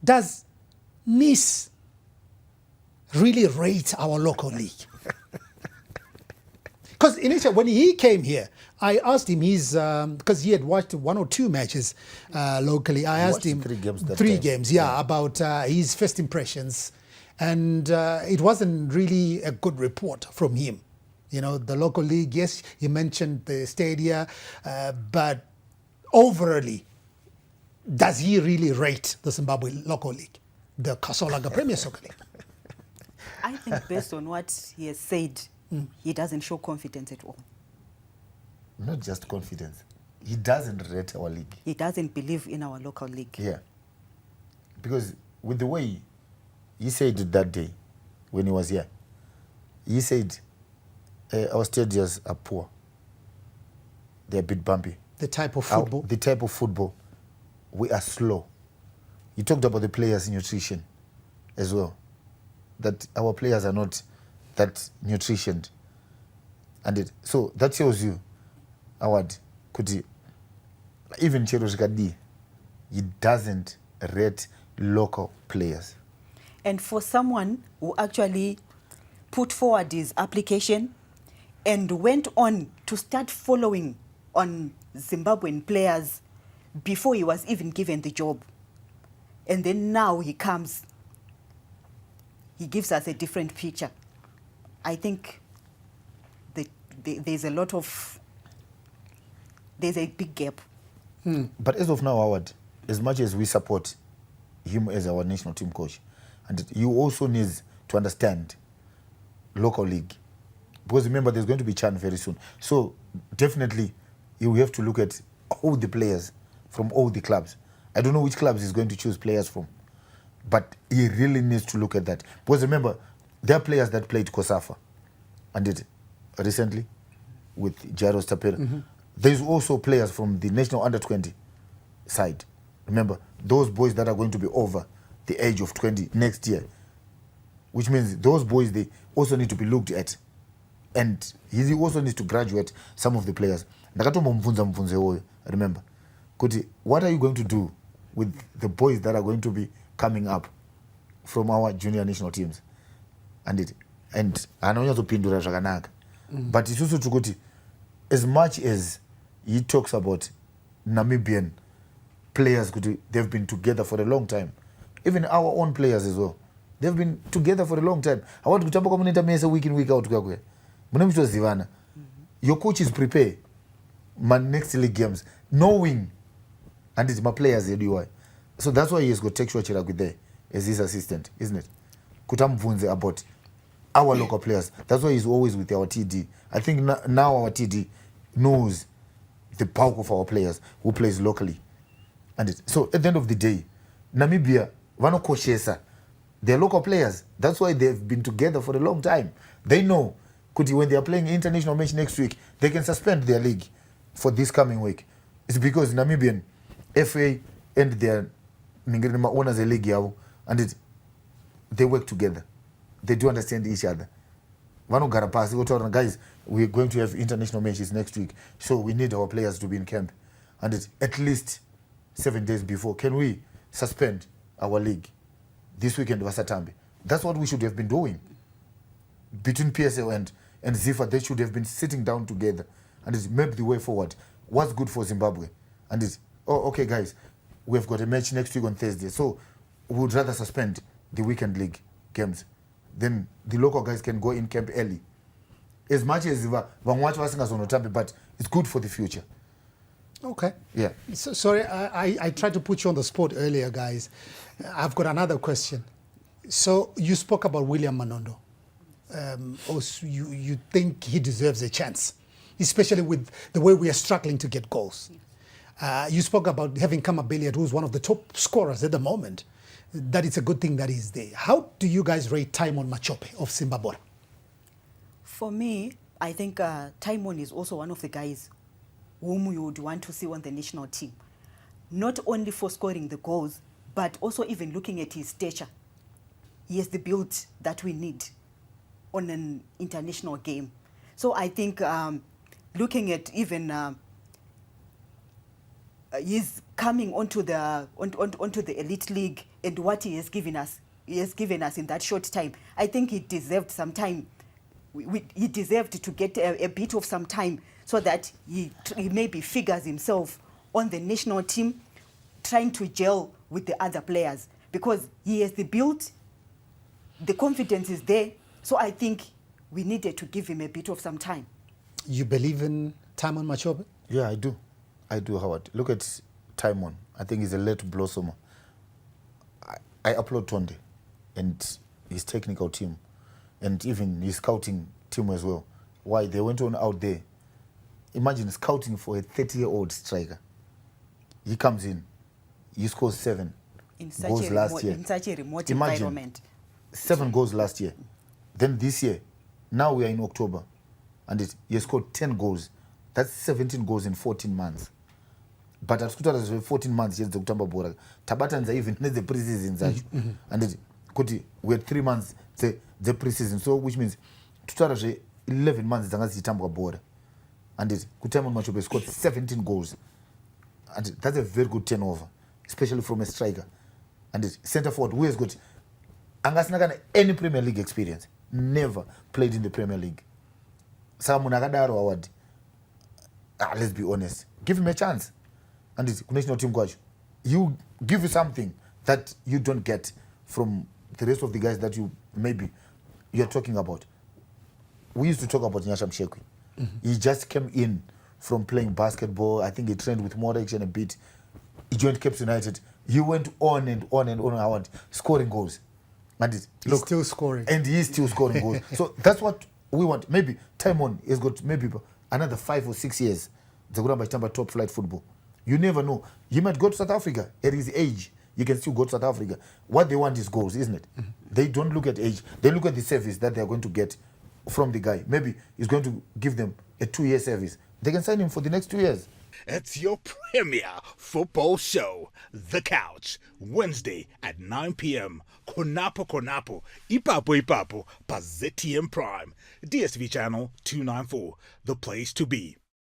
does Nees really rate our local league? Because initially, when he came here, I asked him, because he had watched 1 or 2 matches locally. I asked him 3 games that 3 time. games, about his first impressions. And it wasn't really a good report from him. The local league, yes, he mentioned the stadia, but overally, does he really rate the Zimbabwe local league, the Kasolaga Premier Soccer League? I think based on what he has said, he doesn't show confidence at all. Not just confidence. He doesn't rate our league. He doesn't believe in our local league. Yeah. Because with the way he said it that day when he was here, he said our stadiums are poor. They're a bit bumpy. The type of football? The type of football. We are slow. He talked about the players' nutrition as well. That our players are not that nutritioned. So that shows you, Awad, even Chero Zikadi, he doesn't rate local players. And for someone who actually put forward his application and went on to start following on Zimbabwean players before he was even given the job, and then now he comes, he gives us a different picture. I think there's a big gap. But as of now, Howard, as much as we support him as our national team coach, and you also need to understand local league. Because remember, there's going to be CHAN very soon. So definitely, you have to look at all the players from all the clubs. I don't know which clubs he's going to choose players from, but he really needs to look at that. Because remember, there are players that played Kosafa and did recently with Jairus Tapera. There's also players from the national under-20 side. Remember, those boys that are going to be over the age of 20 next year, which means those boys, they also need to be looked at. And he also needs to graduate some of the players. Remember, Kuti, what are you going to do with the boys that are going to be coming up from our junior national teams? And I know you have to pindura zvakanaka. But it's also true, Kuti, as much as he talks about Namibian players, Kuti, they've been together for a long time. Even our own players as well. They've been together for a long time. I want to tell you, week in, week out. Your coaches prepare my next league games, knowing, and it's my players anyway. So that's why he has got Tekshua Chiragwi there as his assistant, isn't it? Kutamvunze about our local players. That's why he's always with our TD. I think now our TD knows the bulk of our players who plays locally. So at the end of the day, Namibia, Vano Koshesa, they're local players. That's why they've been together for a long time. They know, Kuti, when they are playing international match next week, they can suspend their league for this coming week. It's because Namibian FA and their owners a league, and they work together. They do understand each other. Guys, we're going to have international matches next week, so we need our players to be in camp. And at least 7 days before, can we suspend our league this weekend, Vasatambi? That's what we should have been doing. Between PSL and Zifa, they should have been sitting down together and map the way forward. What's good for Zimbabwe? And okay, guys, we've got a match next week on Thursday, so we would rather suspend the weekend league games. Then the local guys can go in camp early. As much as but it's good for the future. Okay. Yeah. So, sorry, I tried to put you on the spot earlier, guys. I've got another question. So you spoke about William Manondo. Also, you think he deserves a chance, especially with the way we are struggling to get goals. You spoke about having Kama Billiard, who's one of the top scorers at the moment. That it's a good thing that he's there. How do you guys rate Taimon Machope of Zimbabwe? For me, I think Taimon is also one of the guys whom you would want to see on the national team. Not only for scoring the goals, but also even looking at his stature. He has the build that we need on an international game. So I think looking at even he's coming onto the elite league, and what he has given us in that short time. I think he deserved some time. He deserved to get a bit of some time so that he maybe figures himself on the national team, trying to gel with the other players, because he has the build, the confidence is there. So I think we needed to give him a bit of some time. You believe in Timon Machobe? Yeah, I do. I do, Howard. Look at Timon. I think he's a late blossomer. I applaud Tonde and his technical team and even his scouting team as well. Why? They went on out there. Imagine scouting for a 30-year-old striker. He comes in, he scores 7 goals last year. In such a remote Imagine, environment. 7 goals last year. Then this year, now we are in October, and he scored 10 goals. That's 17 goals in 14 months. But at 14 months, yes, the kutamba bora. Tabatanza even the pre-season zacho. And we had 3 months the pre-season. So which means 11 months zanga bora. And Timon Machobe scored 17 goals. And that's a very good turnover, especially from a striker. And centre forward who has got any Premier League experience, never played in the Premier League. Samunakadaro award. Let's be honest. Give him a chance. And it's national team coach. You give you something that you don't get from the rest of the guys that you're talking about. We used to talk about Nyasham Shekwi. He just came in from playing basketball. I think he trained with more action a bit. He joined Cape United. He went on and on and on. I want scoring goals. And he's still scoring. And he's still scoring goals. So that's what we want. Maybe Timon has got maybe another 5 or 6 years. Top flight football. You never know. He might go to South Africa at his age. You can still go to South Africa. What they want is goals, isn't it? They don't look at age. They look at the service that they're going to get from the guy. Maybe he's going to give them a 2-year service. They can sign him for the next 2 years. It's your premier football show, The Couch, Wednesday at 9 p.m. Konapo, Ipapo, Pazetium Prime, DSV channel 294, the place to be.